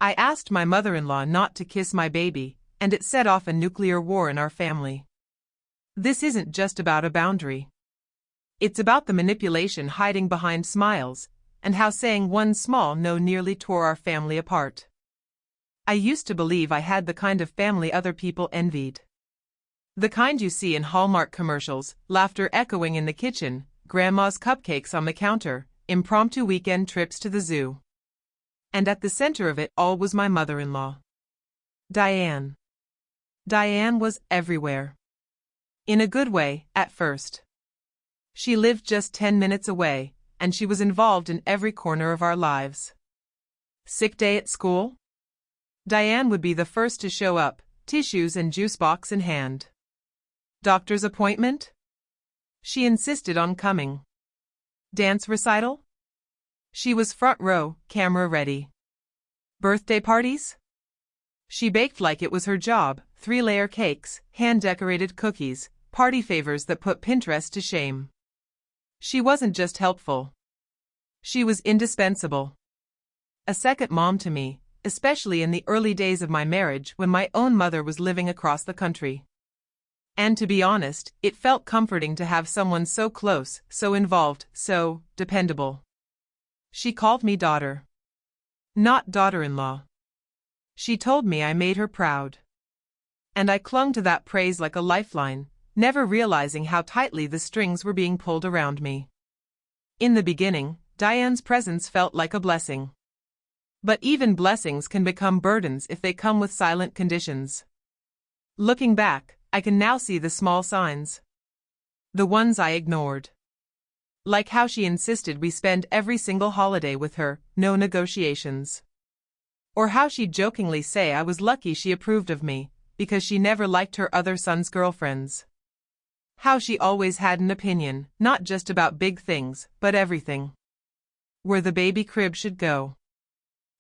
I asked my mother-in-law not to kiss my baby, and it set off a nuclear war in our family. This isn't just about a boundary. It's about the manipulation hiding behind smiles, and how saying one small no nearly tore our family apart. I used to believe I had the kind of family other people envied. The kind you see in Hallmark commercials, laughter echoing in the kitchen, grandma's cupcakes on the counter, impromptu weekend trips to the zoo. And at the center of it all was my mother-in-law. Diane. Diane was everywhere. In a good way, at first. She lived just 10 minutes away, and she was involved in every corner of our lives. Sick day at school? Diane would be the first to show up, tissues and juice box in hand. Doctor's appointment? She insisted on coming. Dance recital? She was front row, camera ready. Birthday parties? She baked like it was her job, 3-layer cakes, hand-decorated cookies, party favors that put Pinterest to shame. She wasn't just helpful. She was indispensable. A second mom to me, especially in the early days of my marriage when my own mother was living across the country. And to be honest, it felt comforting to have someone so close, so involved, so dependable. She called me daughter. Not daughter-in-law. She told me I made her proud. And I clung to that praise like a lifeline, never realizing how tightly the strings were being pulled around me. In the beginning, Diane's presence felt like a blessing. But even blessings can become burdens if they come with silent conditions. Looking back, I can now see the small signs. The ones I ignored. Like how she insisted we spend every single holiday with her, no negotiations. Or how she'd jokingly say I was lucky she approved of me, because she never liked her other son's girlfriends. How she always had an opinion, not just about big things, but everything. Where the baby crib should go.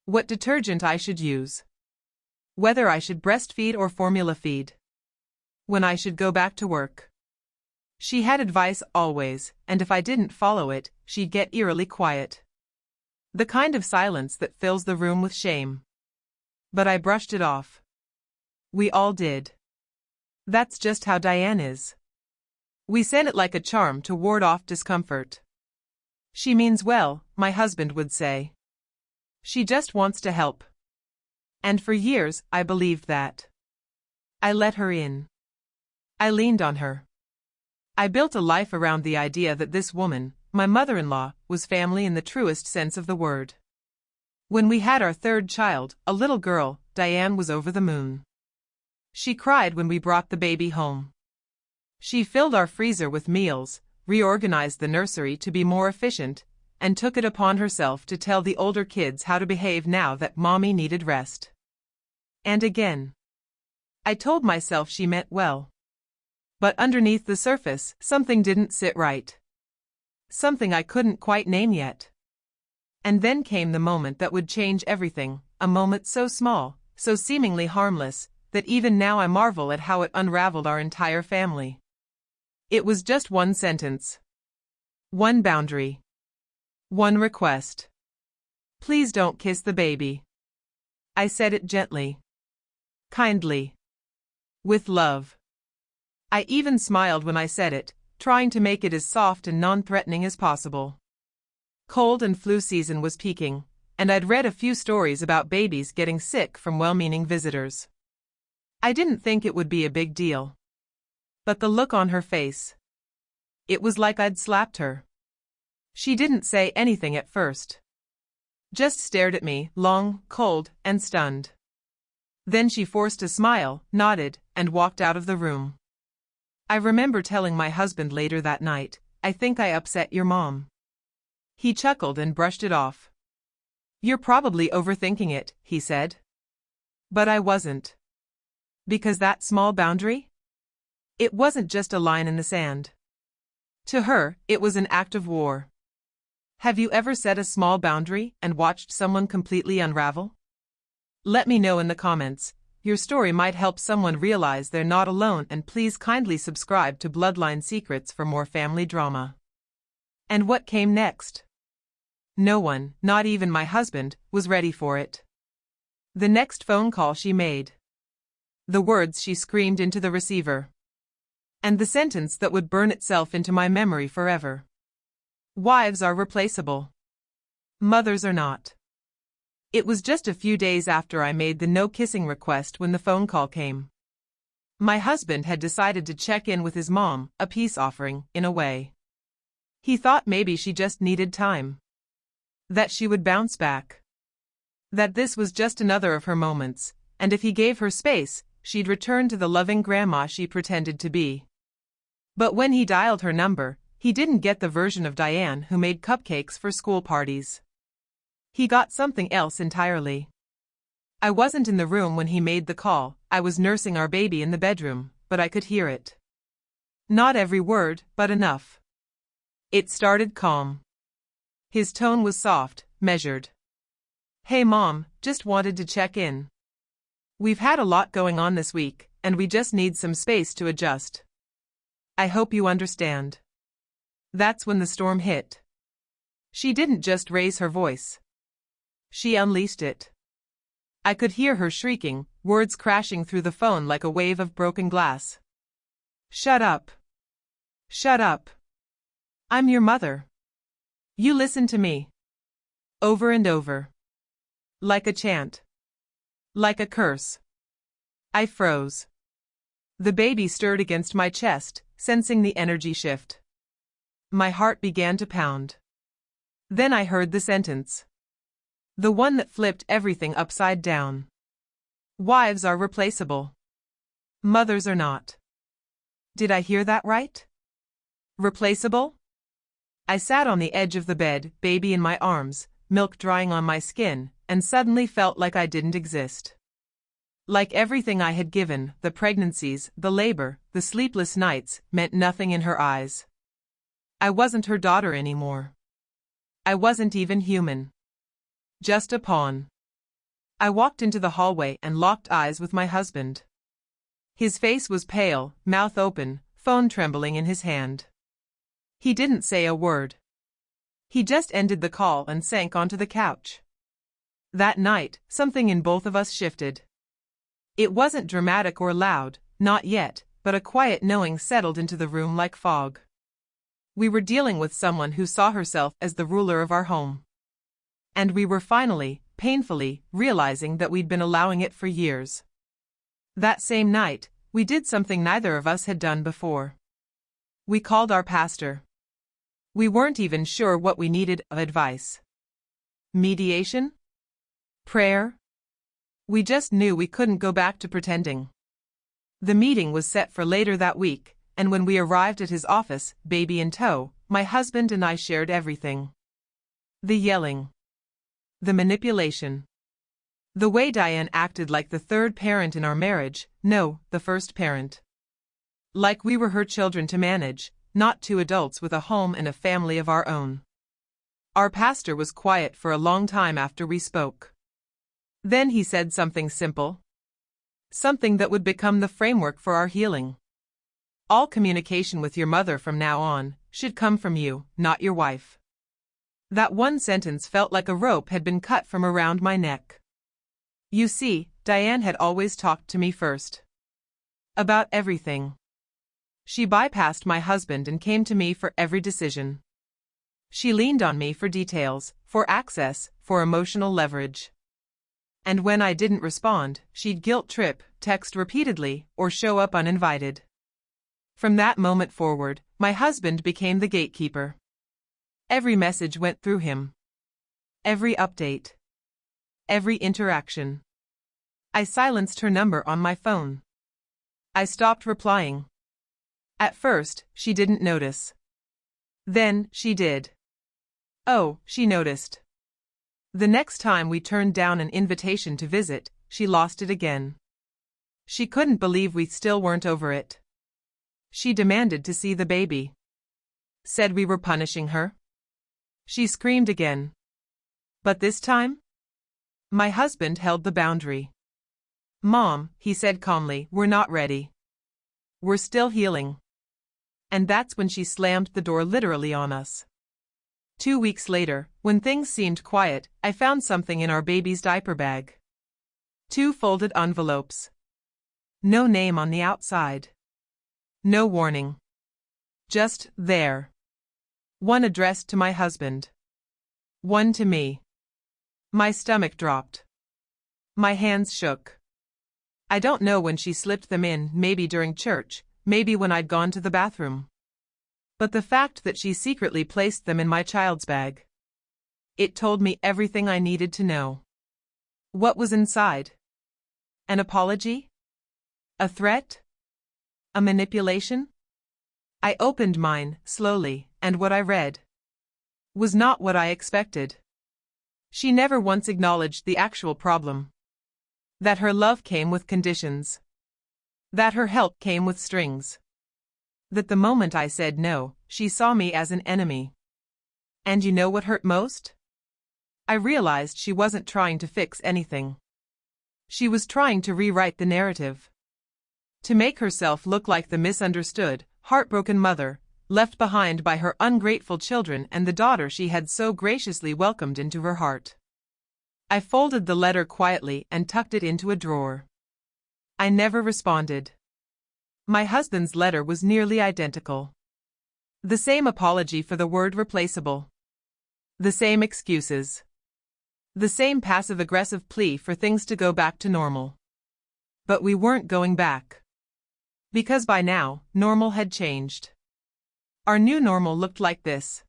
What detergent I should use. Whether I should breastfeed or formula feed. When I should go back to work. She had advice always, and if I didn't follow it, she'd get eerily quiet. The kind of silence that fills the room with shame. But I brushed it off. We all did. That's just how Diane is. We send it like a charm to ward off discomfort. She means well, my husband would say. She just wants to help. And for years, I believed that. I let her in. I leaned on her. I built a life around the idea that this woman, my mother-in-law, was family in the truest sense of the word. When we had our third child, a little girl, Diane was over the moon. She cried when we brought the baby home. She filled our freezer with meals, reorganized the nursery to be more efficient, and took it upon herself to tell the older kids how to behave now that mommy needed rest. And again. I told myself she meant well. But underneath the surface, something didn't sit right. Something I couldn't quite name yet. And then came the moment that would change everything, a moment so small, so seemingly harmless, that even now I marvel at how it unraveled our entire family. It was just one sentence. One boundary. One request. Please don't kiss the baby. I said it gently. Kindly. With love. I even smiled when I said it, trying to make it as soft and non-threatening as possible. Cold and flu season was peaking, and I'd read a few stories about babies getting sick from well-meaning visitors. I didn't think it would be a big deal. But the look on her face. It was like I'd slapped her. She didn't say anything at first. Just stared at me, long, cold, and stunned. Then she forced a smile, nodded, and walked out of the room. I remember telling my husband later that night, I think I upset your mom. He chuckled and brushed it off. You're probably overthinking it, he said. But I wasn't. Because that small boundary? It wasn't just a line in the sand. To her, it was an act of war. Have you ever set a small boundary and watched someone completely unravel? Let me know in the comments. Your story might help someone realize they're not alone, and please kindly subscribe to Bloodline Secrets for more family drama. And what came next? No one, not even my husband, was ready for it. The next phone call she made. The words she screamed into the receiver. And the sentence that would burn itself into my memory forever. Wives are replaceable. Mothers are not. It was just a few days after I made the no-kissing request when the phone call came. My husband had decided to check in with his mom, a peace offering, in a way. He thought maybe she just needed time. That she would bounce back. That this was just another of her moments, and if he gave her space, she'd return to the loving grandma she pretended to be. But when he dialed her number, he didn't get the version of Diane who made cupcakes for school parties. He got something else entirely. I wasn't in the room when he made the call, I was nursing our baby in the bedroom, but I could hear it. Not every word, but enough. It started calm. His tone was soft, measured. "Hey Mom, just wanted to check in. We've had a lot going on this week, and we just need some space to adjust. I hope you understand." That's when the storm hit. She didn't just raise her voice. She unleashed it. I could hear her shrieking, words crashing through the phone like a wave of broken glass. "Shut up. Shut up. I'm your mother. You listen to me." Over and over. Like a chant. Like a curse. I froze. The baby stirred against my chest, sensing the energy shift. My heart began to pound. Then I heard the sentence. The one that flipped everything upside down. Wives are replaceable. Mothers are not. Did I hear that right? Replaceable? I sat on the edge of the bed, baby in my arms, milk drying on my skin, and suddenly felt like I didn't exist. Like everything I had given, the pregnancies, the labor, the sleepless nights, meant nothing in her eyes. I wasn't her daughter anymore. I wasn't even human. Just a pawn. I walked into the hallway and locked eyes with my husband. His face was pale, mouth open, phone trembling in his hand. He didn't say a word. He just ended the call and sank onto the couch. That night, something in both of us shifted. It wasn't dramatic or loud, not yet, but a quiet knowing settled into the room like fog. We were dealing with someone who saw herself as the ruler of our home. And we were finally, painfully, realizing that we'd been allowing it for years. That same night, we did something neither of us had done before. We called our pastor. We weren't even sure what we needed of advice. Mediation? Prayer? We just knew we couldn't go back to pretending. The meeting was set for later that week, and when we arrived at his office, baby in tow, my husband and I shared everything. The yelling. The manipulation. The way Diane acted like the third parent in our marriage, no, the first parent. Like we were her children to manage, not two adults with a home and a family of our own. Our pastor was quiet for a long time after we spoke. Then he said something simple. Something that would become the framework for our healing. All communication with your mother from now on should come from you, not your wife. That one sentence felt like a rope had been cut from around my neck. You see, Diane had always talked to me first. About everything. She bypassed my husband and came to me for every decision. She leaned on me for details, for access, for emotional leverage. And when I didn't respond, she'd guilt trip, text repeatedly, or show up uninvited. From that moment forward, my husband became the gatekeeper. Every message went through him. Every update. Every interaction. I silenced her number on my phone. I stopped replying. At first, she didn't notice. Then, she did. Oh, she noticed. The next time we turned down an invitation to visit, she lost it again. She couldn't believe we still weren't over it. She demanded to see the baby. Said we were punishing her. She screamed again. But this time? My husband held the boundary. Mom, he said calmly, we're not ready. We're still healing. And that's when she slammed the door literally on us. 2 weeks later, when things seemed quiet, I found something in our baby's diaper bag. 2 folded envelopes. No name on the outside. No warning. Just there. One addressed to my husband. One to me. My stomach dropped. My hands shook. I don't know when she slipped them in, maybe during church, maybe when I'd gone to the bathroom. But the fact that she secretly placed them in my child's bag. It told me everything I needed to know. What was inside? An apology? A threat? A manipulation? I opened mine, slowly, and what I read was not what I expected. She never once acknowledged the actual problem. That her love came with conditions. That her help came with strings. That the moment I said no, she saw me as an enemy. And you know what hurt most? I realized she wasn't trying to fix anything. She was trying to rewrite the narrative. To make herself look like the misunderstood, heartbroken mother, left behind by her ungrateful children and the daughter she had so graciously welcomed into her heart. I folded the letter quietly and tucked it into a drawer. I never responded. My husband's letter was nearly identical. The same apology for the word replaceable. The same excuses. The same passive-aggressive plea for things to go back to normal. But we weren't going back. Because by now, normal had changed. Our new normal looked like this.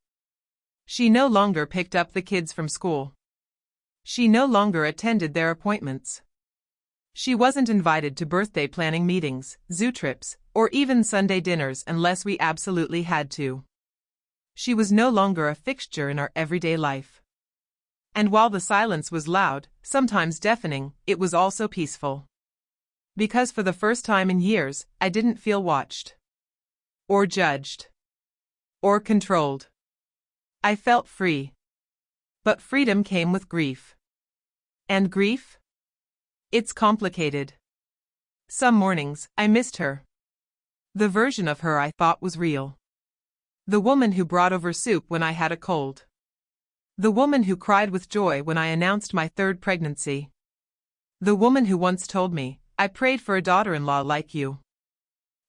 She no longer picked up the kids from school. She no longer attended their appointments. She wasn't invited to birthday planning meetings, zoo trips, or even Sunday dinners unless we absolutely had to. She was no longer a fixture in our everyday life. And while the silence was loud, sometimes deafening, it was also peaceful. Because for the first time in years, I didn't feel watched. Or judged. Or controlled. I felt free. But freedom came with grief. And grief? It's complicated. Some mornings, I missed her. The version of her I thought was real. The woman who brought over soup when I had a cold. The woman who cried with joy when I announced my 3rd pregnancy. The woman who once told me, I prayed for a daughter-in-law like you.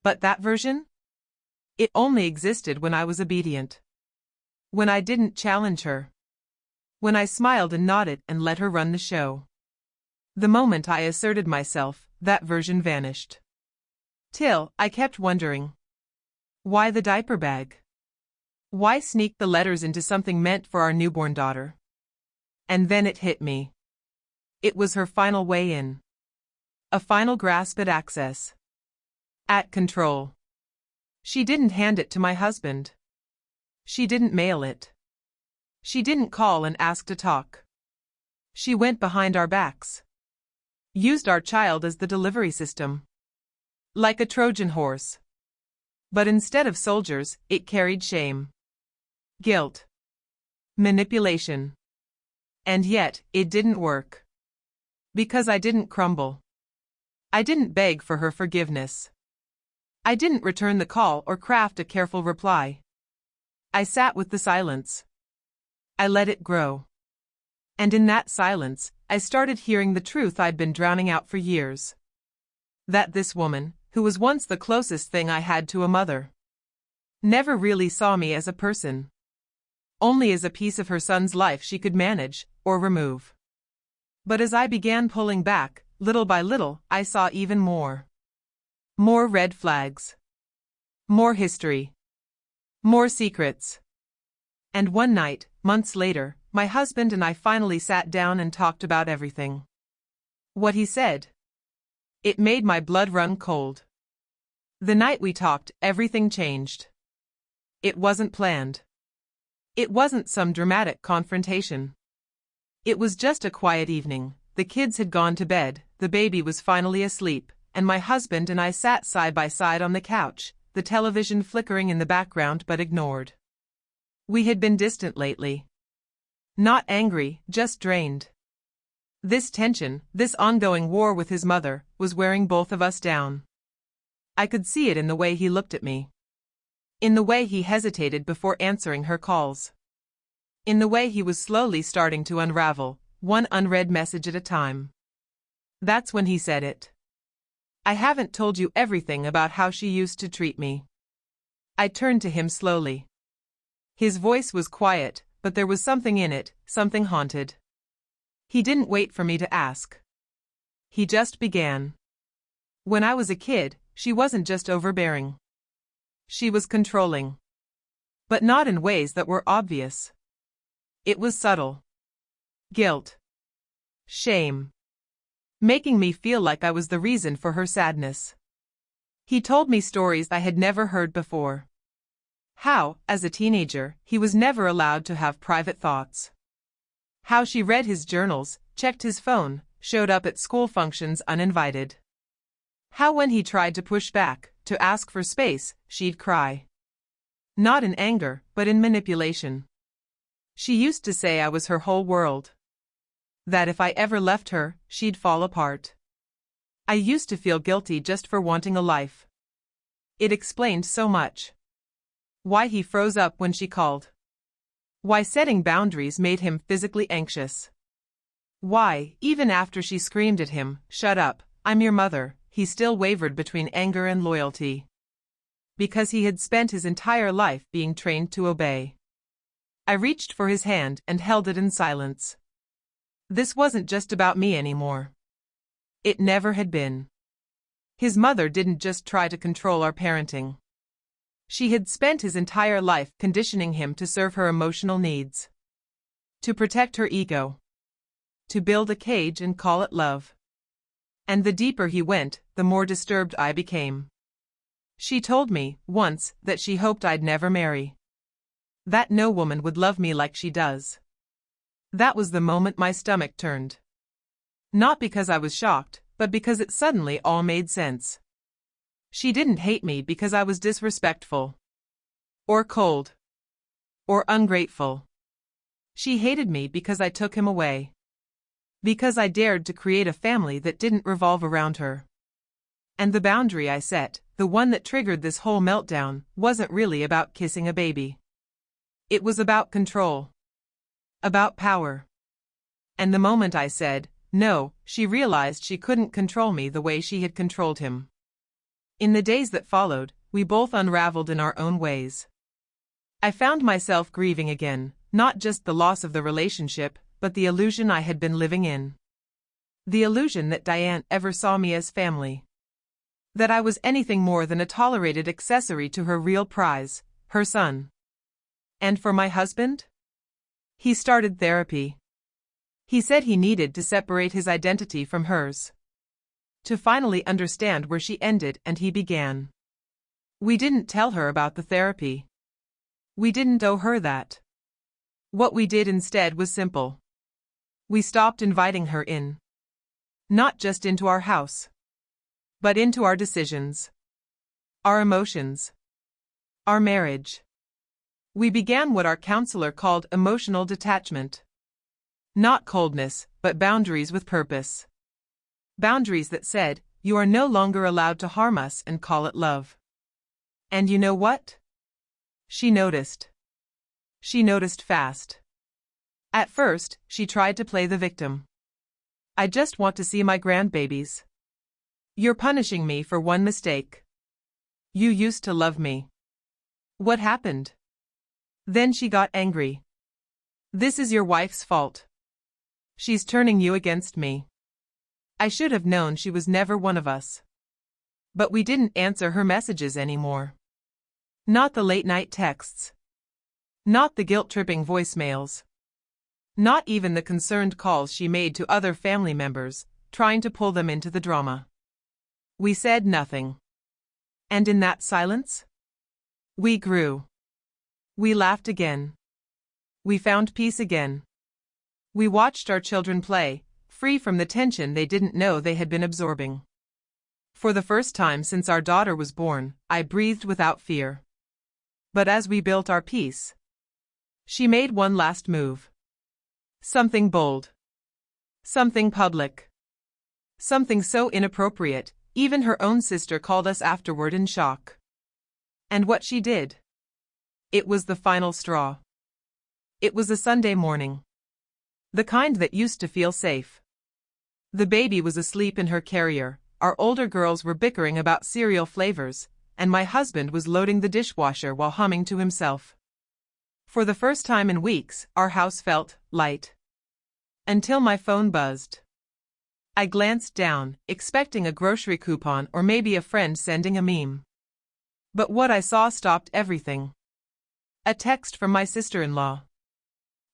But that version? It only existed when I was obedient. When I didn't challenge her. When I smiled and nodded and let her run the show. The moment I asserted myself, that version vanished. Till, I kept wondering. Why the diaper bag? Why sneak the letters into something meant for our newborn daughter? And then it hit me. It was her final way in. A final grasp at access. At control. She didn't hand it to my husband. She didn't mail it. She didn't call and ask to talk. She went behind our backs. Used our child as the delivery system. Like a Trojan horse. But instead of soldiers, it carried shame. Guilt. Manipulation. And yet, it didn't work. Because I didn't crumble. I didn't beg for her forgiveness. I didn't return the call or craft a careful reply. I sat with the silence. I let it grow. And in that silence, I started hearing the truth I'd been drowning out for years. That this woman, who was once the closest thing I had to a mother, never really saw me as a person. Only as a piece of her son's life she could manage, or remove. But as I began pulling back, little by little, I saw even more. More red flags. More history. More secrets. And one night, months later, my husband and I finally sat down and talked about everything. What he said. It made my blood run cold. The night we talked, everything changed. It wasn't planned. It wasn't some dramatic confrontation. It was just a quiet evening. The kids had gone to bed, the baby was finally asleep, and my husband and I sat side by side on the couch, the television flickering in the background but ignored. We had been distant lately. Not angry, just drained. This tension, this ongoing war with his mother, was wearing both of us down. I could see it in the way he looked at me. In the way he hesitated before answering her calls. In the way he was slowly starting to unravel, one unread message at a time. That's when he said it. I haven't told you everything about how she used to treat me. I turned to him slowly. His voice was quiet, but there was something in it, something haunted. He didn't wait for me to ask. He just began. When I was a kid, she wasn't just overbearing. She was controlling. But not in ways that were obvious. It was subtle. Guilt. Shame. Making me feel like I was the reason for her sadness. He told me stories I had never heard before. How, as a teenager, he was never allowed to have private thoughts. How she read his journals, checked his phone, showed up at school functions uninvited. How when he tried to push back, to ask for space, she'd cry. Not in anger, but in manipulation. She used to say I was her whole world. That if I ever left her, she'd fall apart. I used to feel guilty just for wanting a life. It explained so much. Why he froze up when she called. Why setting boundaries made him physically anxious. Why, even after she screamed at him, "Shut up, I'm your mother," he still wavered between anger and loyalty. Because he had spent his entire life being trained to obey. I reached for his hand and held it in silence. This wasn't just about me anymore. It never had been. His mother didn't just try to control our parenting. She had spent his entire life conditioning him to serve her emotional needs. To protect her ego. To build a cage and call it love. And the deeper he went, the more disturbed I became. She told me, once, that she hoped I'd never marry. That no woman would love me like she does. That was the moment my stomach turned. Not because I was shocked, but because it suddenly all made sense. She didn't hate me because I was disrespectful. Or cold. Or ungrateful. She hated me because I took him away. Because I dared to create a family that didn't revolve around her. And the boundary I set, the one that triggered this whole meltdown, wasn't really about kissing a baby. It was about control. About power. And the moment I said, no, she realized she couldn't control me the way she had controlled him. In the days that followed, we both unraveled in our own ways. I found myself grieving again, not just the loss of the relationship, but the illusion I had been living in. The illusion that Diane ever saw me as family. That I was anything more than a tolerated accessory to her real prize, her son. And for my husband? He started therapy. He said he needed to separate his identity from hers. To finally understand where she ended and he began. We didn't tell her about the therapy. We didn't owe her that. What we did instead was simple. We stopped inviting her in. Not just into our house. But into our decisions. Our emotions. Our marriage. We began what our counselor called emotional detachment. Not coldness, but boundaries with purpose. Boundaries that said, you are no longer allowed to harm us and call it love. And you know what? She noticed. She noticed fast. At first, she tried to play the victim. I just want to see my grandbabies. You're punishing me for one mistake. You used to love me. What happened? Then she got angry. This is your wife's fault. She's turning you against me. I should have known she was never one of us. But we didn't answer her messages anymore. Not the late-night texts. Not the guilt-tripping voicemails. Not even the concerned calls she made to other family members, trying to pull them into the drama. We said nothing. And in that silence, we grew. We laughed again. We found peace again. We watched our children play, free from the tension they didn't know they had been absorbing. For the first time since our daughter was born, I breathed without fear. But as we built our peace, she made one last move. Something bold. Something public. Something so inappropriate, even her own sister called us afterward in shock. And what she did? It was the final straw. It was a Sunday morning. The kind that used to feel safe. The baby was asleep in her carrier, our older girls were bickering about cereal flavors, and my husband was loading the dishwasher while humming to himself. For the first time in weeks, our house felt light. Until my phone buzzed. I glanced down, expecting a grocery coupon or maybe a friend sending a meme. But what I saw stopped everything. A text from my sister-in-law.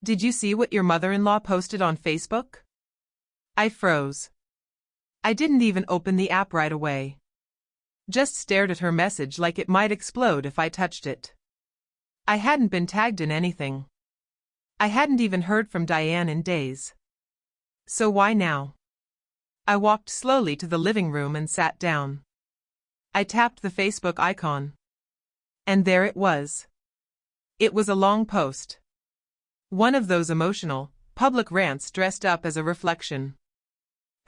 "Did you see what your mother-in-law posted on Facebook?" I froze. I didn't even open the app right away. Just stared at her message like it might explode if I touched it. I hadn't been tagged in anything. I hadn't even heard from Diane in days. So why now? I walked slowly to the living room and sat down. I tapped the Facebook icon. And there it was. It was a long post. One of those emotional, public rants dressed up as a reflection.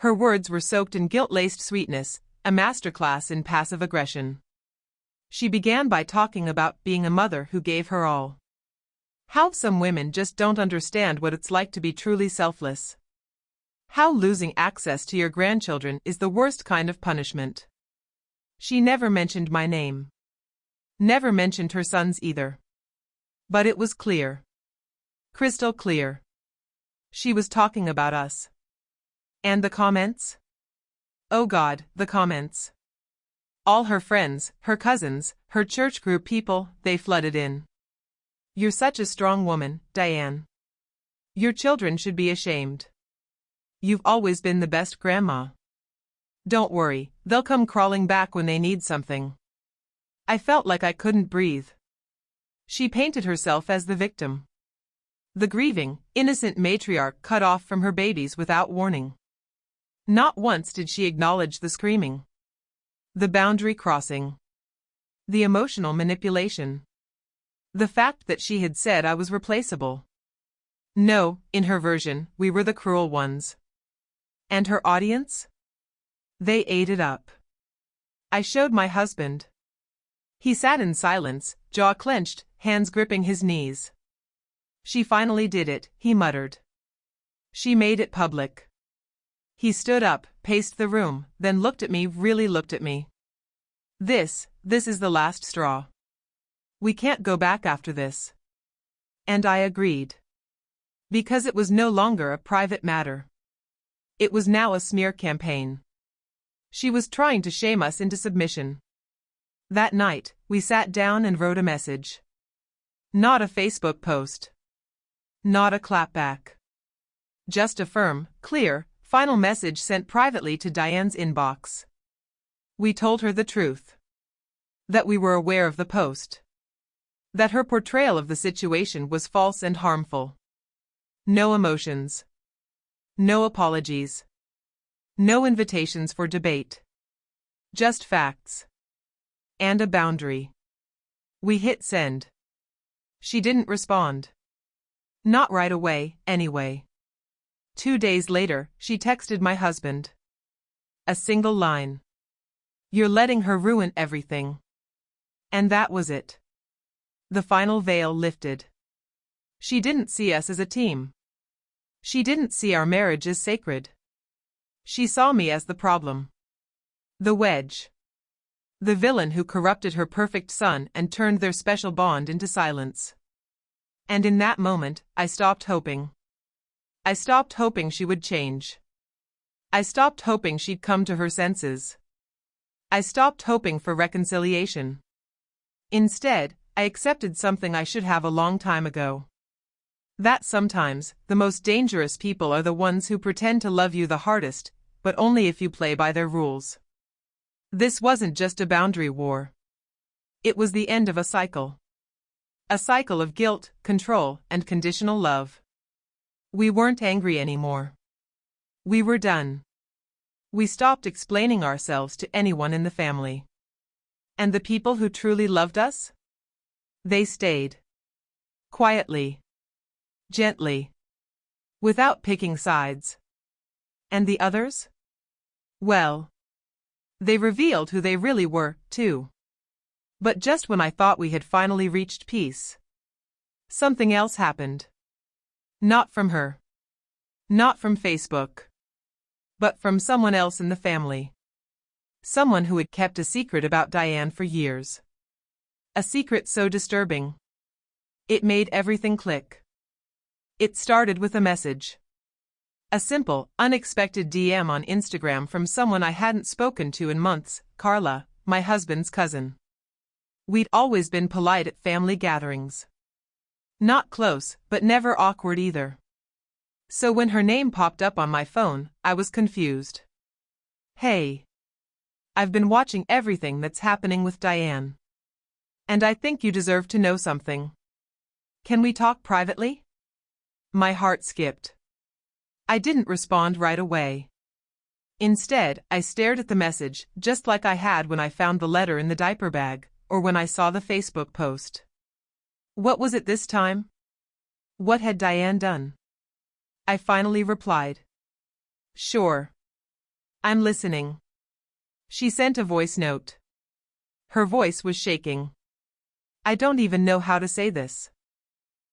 Her words were soaked in guilt-laced sweetness, a masterclass in passive aggression. She began by talking about being a mother who gave her all. How some women just don't understand what it's like to be truly selfless. How losing access to your grandchildren is the worst kind of punishment. She never mentioned my name. Never mentioned her sons either. But it was clear. Crystal clear. She was talking about us. And the comments? Oh God, the comments. All her friends, her cousins, her church group people, they flooded in. "You're such a strong woman, Diane. Your children should be ashamed. You've always been the best grandma. Don't worry, they'll come crawling back when they need something." I felt like I couldn't breathe. She painted herself as the victim. The grieving, innocent matriarch cut off from her babies without warning. Not once did she acknowledge the screaming. The boundary crossing. The emotional manipulation. The fact that she had said I was replaceable. No, in her version, we were the cruel ones. And her audience? They ate it up. I showed my husband. He sat in silence, jaw clenched, hands gripping his knees. "She finally did it," he muttered. "She made it public." He stood up, paced the room, then looked at me, really looked at me. This is the last straw. We can't go back after this." And I agreed. Because it was no longer a private matter. It was now a smear campaign. She was trying to shame us into submission. That night, we sat down and wrote a message. Not a Facebook post. Not a clapback. Just a firm, clear, final message sent privately to Diane's inbox. We told her the truth. That we were aware of the post. That her portrayal of the situation was false and harmful. No emotions. No apologies. No invitations for debate. Just facts. And a boundary. We hit send. She didn't respond. Not right away, anyway. 2 days later, she texted my husband. A single line. "You're letting her ruin everything." And that was it. The final veil lifted. She didn't see us as a team. She didn't see our marriage as sacred. She saw me as the problem. The wedge. The villain who corrupted her perfect son and turned their special bond into silence. And in that moment, I stopped hoping. I stopped hoping she would change. I stopped hoping she'd come to her senses. I stopped hoping for reconciliation. Instead, I accepted something I should have a long time ago. That sometimes, the most dangerous people are the ones who pretend to love you the hardest, but only if you play by their rules. This wasn't just a boundary war. It was the end of a cycle. A cycle of guilt, control, and conditional love. We weren't angry anymore. We were done. We stopped explaining ourselves to anyone in the family. And the people who truly loved us? They stayed. Quietly. Gently. Without picking sides. And the others? Well, they revealed who they really were, too. But just when I thought we had finally reached peace, something else happened. Not from her. Not from Facebook. but from someone else in the family. Someone who had kept a secret about Diane for years. A secret so disturbing. It made everything click. It started with a message. A simple, unexpected DM on Instagram from someone I hadn't spoken to in months, Carla, my husband's cousin. We'd always been polite at family gatherings. Not close, but never awkward either. So when her name popped up on my phone, I was confused. Hey. I've been watching everything that's happening with Diane. And I think you deserve to know something. Can we talk privately? My heart skipped. I didn't respond right away. Instead, I stared at the message, just like I had when I found the letter in the diaper bag, or when I saw the Facebook post. What was it this time? What had Diane done? I finally replied. Sure. I'm listening. She sent a voice note. Her voice was shaking. I don't even know how to say this.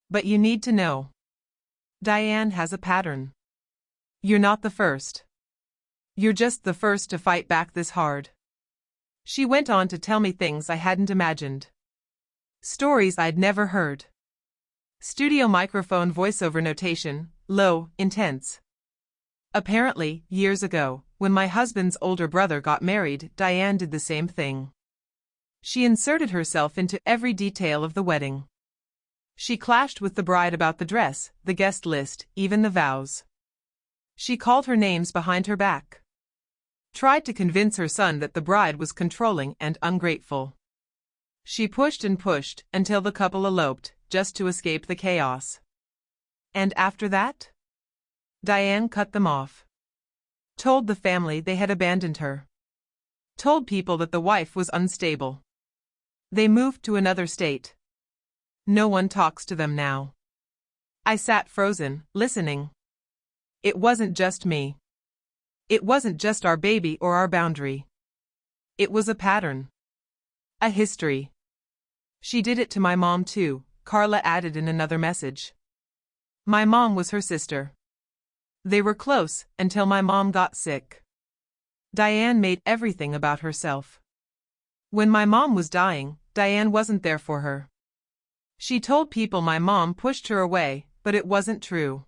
But you need to know. Diane has a pattern. You're not the first. You're just the first to fight back this hard. She went on to tell me things I hadn't imagined. Stories I'd never heard. Studio microphone voiceover notation, low, intense. Apparently, years ago, when my husband's older brother got married, Diane did the same thing. She inserted herself into every detail of the wedding. She clashed with the bride about the dress, the guest list, even the vows. She called her names behind her back. Tried to convince her son that the bride was controlling and ungrateful. She pushed and pushed until the couple eloped, just to escape the chaos. And after that? Diane cut them off. Told the family they had abandoned her. Told people that the wife was unstable. They moved to another state. No one talks to them now. I sat frozen, listening. It wasn't just me. It wasn't just our baby or our boundary. It was a pattern. A history. She did it to my mom too, Carla added in another message. My mom was her sister. They were close until my mom got sick. Diane made everything about herself. When my mom was dying, Diane wasn't there for her. She told people my mom pushed her away, but it wasn't true.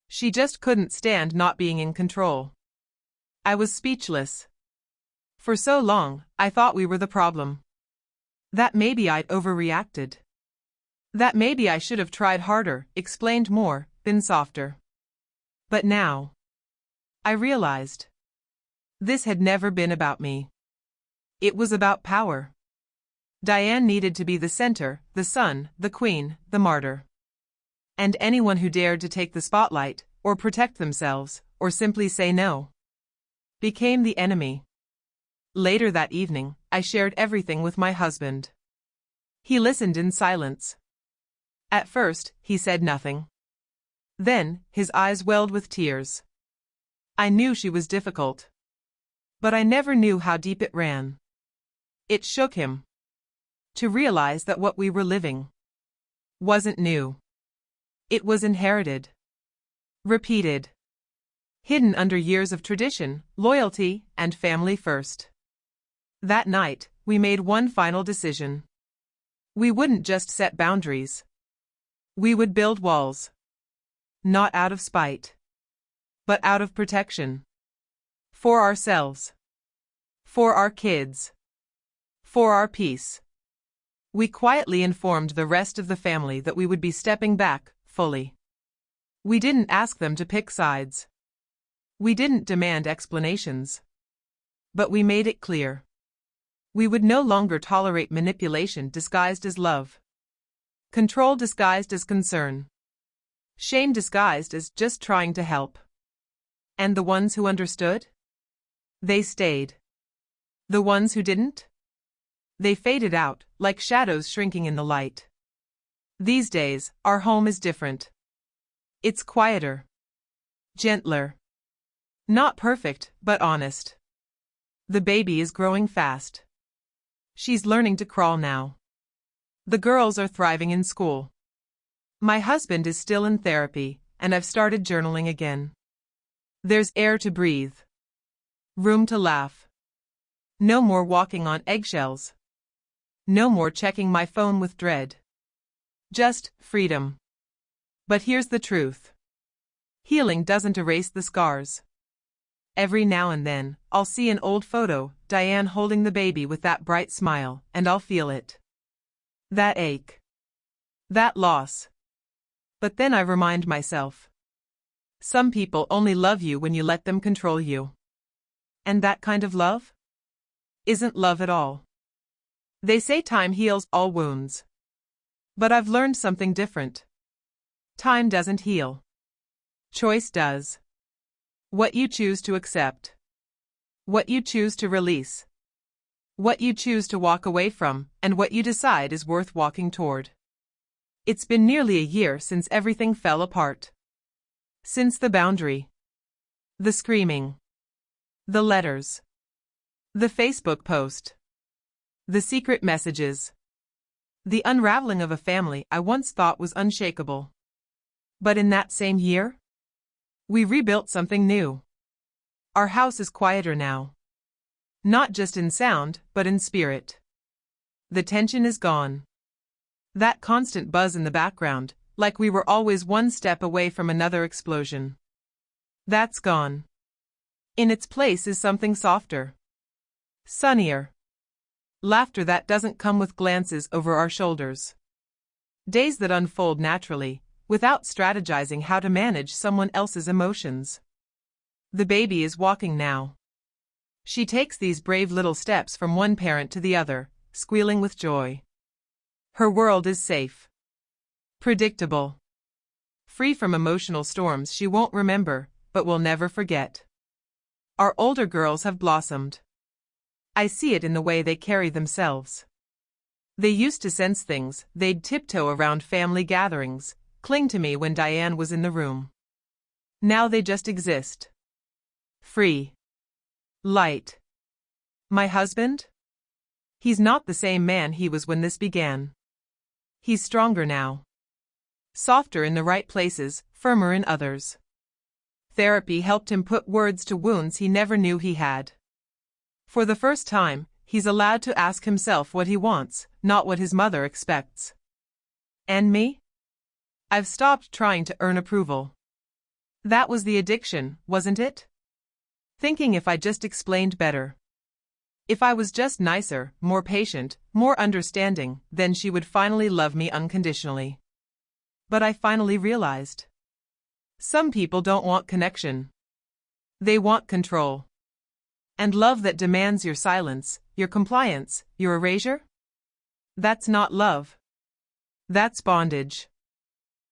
She just couldn't stand not being in control. I was speechless. For so long, I thought we were the problem. That maybe I'd overreacted. That maybe I should have tried harder, explained more, been softer. But now, I realized. This had never been about me. It was about power. Diane needed to be the center, the sun, the queen, the martyr. And anyone who dared to take the spotlight, or protect themselves, or simply say no, became the enemy. Later that evening, I shared everything with my husband. He listened in silence. At first, he said nothing. Then, his eyes welled with tears. I knew she was difficult. But I never knew how deep it ran. It shook him. To realize that what we were living wasn't new. It was inherited. Repeated. Hidden under years of tradition, loyalty, and family first. That night, we made one final decision. We wouldn't just set boundaries. We would build walls. Not out of spite, but out of protection. For ourselves. For our kids. For our peace. We quietly informed the rest of the family that we would be stepping back, fully. We didn't ask them to pick sides. We didn't demand explanations. But we made it clear. We would no longer tolerate manipulation disguised as love. Control disguised as concern. Shame disguised as just trying to help. And the ones who understood? They stayed. The ones who didn't? They faded out, like shadows shrinking in the light. These days, our home is different. It's quieter. Gentler. Not perfect, but honest. The baby is growing fast. She's learning to crawl now. The girls are thriving in school. My husband is still in therapy, and I've started journaling again. There's air to breathe. Room to laugh. No more walking on eggshells. No more checking my phone with dread. Just freedom. But here's the truth. Healing doesn't erase the scars. Every now and then, I'll see an old photo, Diane holding the baby with that bright smile, and I'll feel it. That ache. That loss. But then I remind myself. Some people only love you when you let them control you. And that kind of love? Isn't love at all. They say time heals all wounds. But I've learned something different. Time doesn't heal. Choice does. What you choose to accept. What you choose to release. What you choose to walk away from, and what you decide is worth walking toward. It's been nearly a year since everything fell apart. Since the boundary. The screaming. The letters. The Facebook post. The secret messages. The unraveling of a family I once thought was unshakable. But in that same year, we rebuilt something new. Our house is quieter now. Not just in sound, but in spirit. The tension is gone. That constant buzz in the background, like we were always one step away from another explosion. That's gone. In its place is something softer. Sunnier. Laughter that doesn't come with glances over our shoulders. Days that unfold naturally, without strategizing how to manage someone else's emotions. The baby is walking now. She takes these brave little steps from one parent to the other, squealing with joy. Her world is safe. Predictable. Free from emotional storms she won't remember, but will never forget. Our older girls have blossomed. I see it in the way they carry themselves. They used to sense things, they'd tiptoe around family gatherings, cling to me when Diane was in the room. Now they just exist. Free. Light. My husband? He's not the same man he was when this began. He's stronger now. Softer in the right places, firmer in others. Therapy helped him put words to wounds he never knew he had. For the first time, he's allowed to ask himself what he wants, not what his mother expects. And me? I've stopped trying to earn approval. That was the addiction, wasn't it? Thinking if I just explained better. If I was just nicer, more patient, more understanding, then she would finally love me unconditionally. But I finally realized. Some people don't want connection. They want control. And love that demands your silence, your compliance, your erasure? That's not love. That's bondage.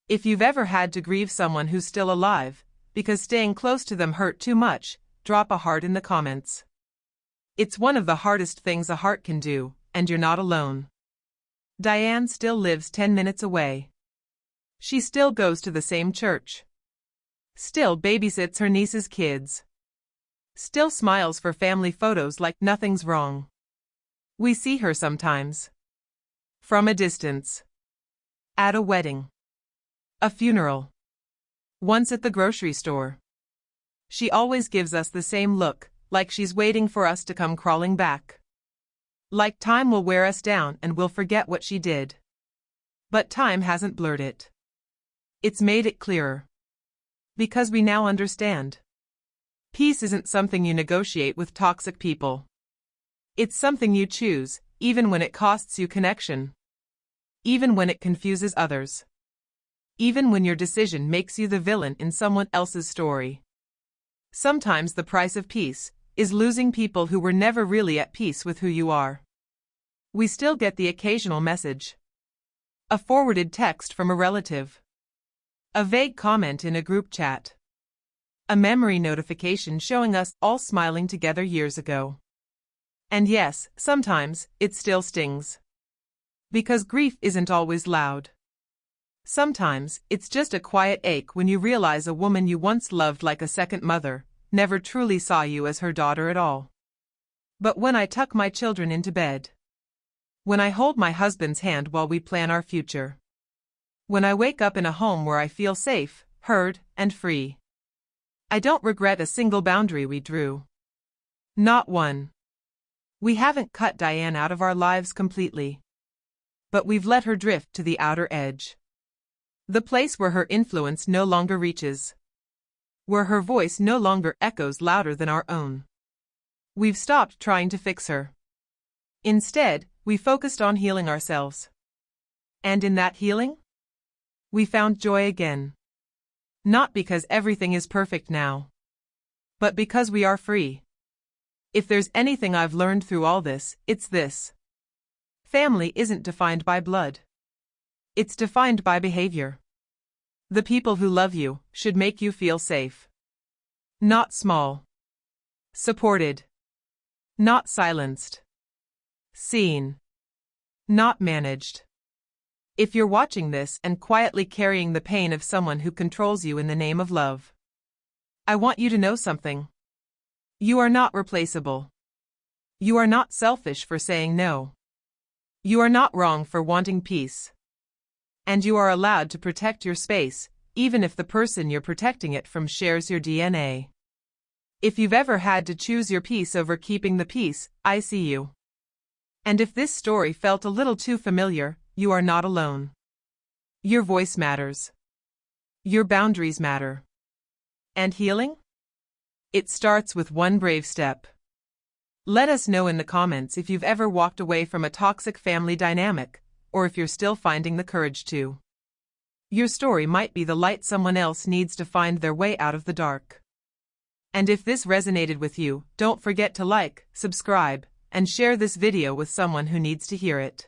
If you've ever had to grieve someone who's still alive, because staying close to them hurt too much, drop a heart in the comments. It's one of the hardest things a heart can do, and you're not alone. Diane still lives 10 minutes away. She still goes to the same church. Still babysits her niece's kids. Still smiles for family photos like nothing's wrong. We see her sometimes. From a distance. At a wedding. A funeral. Once at the grocery store. She always gives us the same look, like she's waiting for us to come crawling back. Like time will wear us down and we'll forget what she did. But time hasn't blurred it. It's made it clearer. Because we now understand. Peace isn't something you negotiate with toxic people. It's something you choose, even when it costs you connection. Even when it confuses others. Even when your decision makes you the villain in someone else's story. Sometimes the price of peace is losing people who were never really at peace with who you are. We still get the occasional message. A forwarded text from a relative. A vague comment in a group chat. A memory notification showing us all smiling together years ago. And yes, sometimes, it still stings. Because grief isn't always loud. Sometimes, it's just a quiet ache when you realize a woman you once loved like a second mother, never truly saw you as her daughter at all. But when I tuck my children into bed. When I hold my husband's hand while we plan our future. When I wake up in a home where I feel safe, heard, and free. I don't regret a single boundary we drew. Not one. We haven't cut Diane out of our lives completely. But we've let her drift to the outer edge. The place where her influence no longer reaches. Where her voice no longer echoes louder than our own. We've stopped trying to fix her. Instead, we focused on healing ourselves. And in that healing, we found joy again. Not because everything is perfect now, but because we are free. If there's anything I've learned through all this, it's this. Family isn't defined by blood. It's defined by behavior. The people who love you should make you feel safe. Not small. Supported. Not silenced. Seen. Not managed. If you're watching this and quietly carrying the pain of someone who controls you in the name of love, I want you to know something. You are not replaceable. You are not selfish for saying no. You are not wrong for wanting peace. And you are allowed to protect your space, even if the person you're protecting it from shares your DNA. If you've ever had to choose your peace over keeping the peace, I see you. And if this story felt a little too familiar, you are not alone. Your voice matters. Your boundaries matter. And healing? It starts with one brave step. Let us know in the comments if you've ever walked away from a toxic family dynamic, or if you're still finding the courage to. Your story might be the light someone else needs to find their way out of the dark. And if this resonated with you, don't forget to like, subscribe, and share this video with someone who needs to hear it.